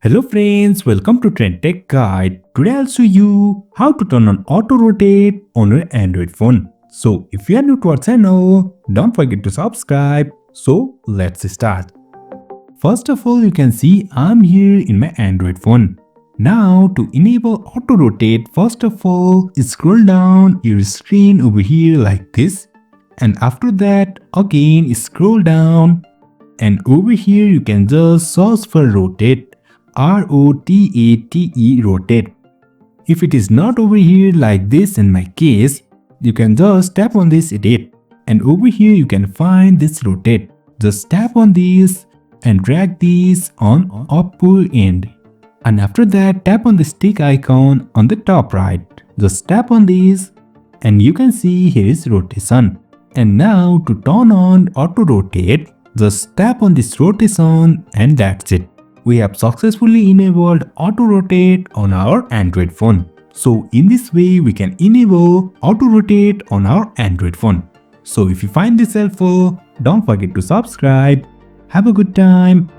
Hello friends, welcome to Trend Tech Guide. Today I'll show you how to turn on auto rotate on your Android phone. So if you are new to our channel, don't forget to subscribe. So let's start. First of all, you can see I'm here in my Android phone. Now to enable auto rotate, first of all, scroll down your screen over here like this. And after that, again scroll down. And over here you can just search for rotate. ROTATE rotate. If it is not over here like this in my case, you can just tap on this edit and over here you can find this rotate. Just tap on this and drag this on upper end. And after that tap on the stick icon on the top right. Just tap on this and you can see here is rotation. And now to turn on auto rotate, just tap on this rotation and that's it. We have successfully enabled auto rotate on our Android phone. So in this way we can enable auto rotate on our Android phone. So if you find this helpful, don't forget to subscribe. Have a good time.